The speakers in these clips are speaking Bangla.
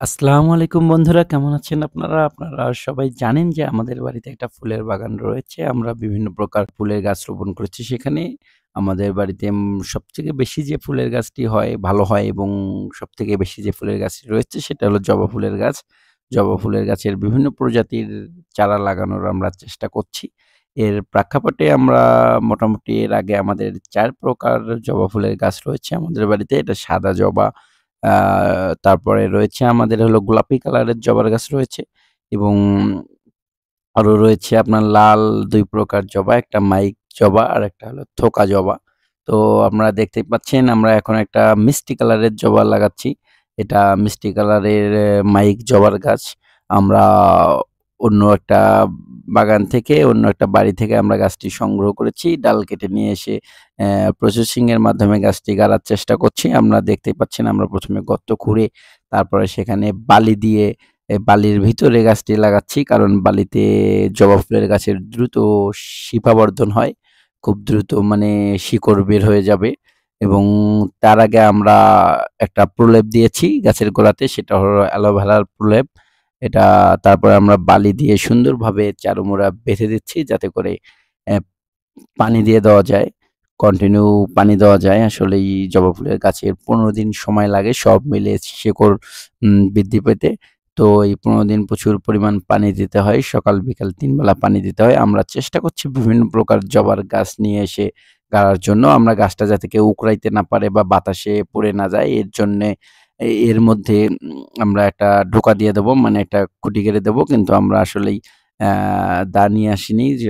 আসসালামু আলাইকুম বন্ধুরা, কেমন আছেন আপনারা? আপনারা সবাই জানেন যে আমাদের বাড়িতে একটা ফুলের বাগান রয়েছে। আমরা বিভিন্ন প্রকার ফুলের গাছ রোপণ করেছি সেখানে। আমাদের বাড়িতে সবথেকে বেশি যে ফুলের গাছটি হয়, ভালো হয় এবং সবথেকে বেশি যে ফুলের গাছটি রয়েছে সেটা হলো জবা ফুলের গাছ। জবা ফুলের গাছের বিভিন্ন প্রজাতির চারা লাগানোর আমরা চেষ্টা করছি। এর প্রেক্ষাপটে আমরা মোটামুটি এর আগে আমাদের ৪ প্রকার জবা ফুলের গাছ রয়েছে আমাদের বাড়িতে। এটা সাদা জবা, আ তারপরে রয়েছে আমাদের হলো গোলাপি কালারের জবার গাছ রয়েছে এবং আরো রয়েছে আপনার লাল ২ প্রকার জবা, একটা মাইক জবা আরেকটা হলো থোকা জবা। তো আপনারা দেখতেই পাচ্ছেন আমরা এখন একটা মিষ্টি কালারের জবা লাগাচ্ছি। এটা মিষ্টি কালারের মাইক জবার গাছ। আমরা অন্য একটা বাগান থেকে, অন্য একটা বাড়ি থেকে আমরা গাছটি সংগ্রহ করেছি। ডাল কেটে নিয়ে এসে প্রসেসিং এর মাধ্যমে গাছটি গাড়ার চেষ্টা করছি। আমরা দেখতেই পাচ্ছেন আমরা ১ম এ গর্ত খুঁড়ে তারপরে সেখানে বালি দিয়ে বালির ভিতরে গাছটি লাগাচ্ছি। কারণ বালিতে জবা ফুলের গাছের দ্রুত শিপাবর্ধন হয়। খুব দ্রুত মানে শিকড় বের হয়ে যাবে এবং তার আগে আমরা একটা প্রলেপ দিয়েছি গাছের গোড়াতে, সেটা হলো অ্যালোভেরার প্রলেপ। এটা তারপরে আমরা বালি দিয়ে সুন্দরভাবে চারুমোড়া বেঁধে দিচ্ছি যাতে করে অ্যা পানি দিয়ে দেওয়া যায়। কন্টিনিউ পানি দেওয়া যায়। আসলেই জবা ফুলের গাছের ১৫ দিন সময় লাগে সব মিলিয়ে শিকড় বৃদ্ধি পেতে। তো এই ১৫ দিন প্রচুর পরিমাণ পানি দিতে হয়। সকাল বিকাল ৩ বেলা পানি দিতে হয়। আমরা চেষ্টা করছি বিভিন্ন প্রকার জবার গাছ নিয়ে এসে গাড়ার জন্য। আমরা গাছটা যাতে কেউ উকড়াইতে না পারে বা বাতাসে পড়ে না যায় এর জন্যে এর মধ্যে আমরা একটা ঢোকা দিয়ে দেবো, মানে একটা খুঁটি গেড়ে দেবো। কিন্তু আমরা আসলেই অ্যা দা নিয়ে আসিনি, যে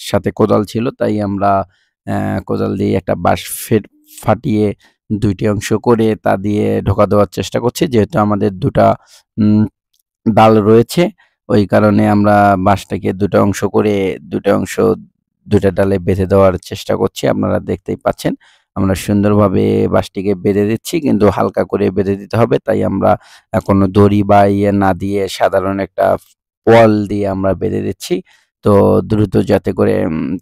সাথে কোদাল ছিল। তাই আমরা কোদাল দিয়ে একটা বাঁশ ফাটিয়ে ২ টি অংশ করে তা দিয়ে ঢোকা দেওয়ার চেষ্টা করছি। যেহেতু আমাদের ২ টা উম ডাল রয়েছে, ওই কারণে আমরা বাঁশটাকে ২ টা অংশ করে ২ টা অংশ ২ টা ডালে বেঁধে দেওয়ার চেষ্টা করছি। আপনারা দেখতেই পাচ্ছেন। আমরা সুন্দরভাবে বাঁশটিকে বেঁধে দিচ্ছি, কিন্তু হালকা করে বেঁধে দিতে হবে। তাই আমরা কোনো দড়ি বা ইয়ে না দিয়ে সাধারণ একটা পল দিয়ে আমরা বেঁধে দিচ্ছি। তো দ্রুত যাতে করে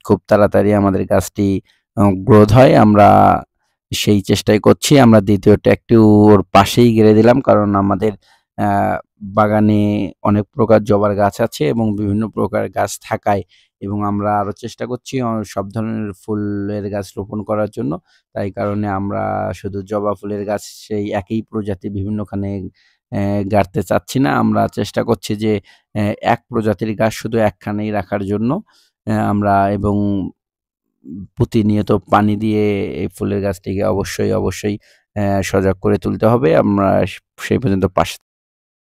খুব তাড়াতাড়ি আমাদের গাছটি গ্রোথ হয়, আমরা সেই চেষ্টাই করছি। আমরা ২য় ট্যাগটিও ওর পাশেই গেড়ে দিলাম। কারণ আমাদের অ্যা বাগানে অনেক প্রকার জবার গাছ আছে এবং বিভিন্ন প্রকার গাছ থাকায় এবং আমরা আরো চেষ্টা করছি সব ধরনের ফুলের গাছ রোপণ করার জন্য। তাই কারণে আমরা শুধু জবা ফুলের গাছ সেই একই প্রজাতি বিভিন্নখানে গাড়তে চাচ্ছি না। আমরা চেষ্টা করছি যে এক প্রজাতির গাছ শুধু একখানেই রাখার জন্য। আমরা এবং প্রতিনিয়ত পানি দিয়ে এই ফুলের গাছটিকে অবশ্যই সজাগ করে তুলতে হবে। আমরা সেই পর্যন্ত পাশে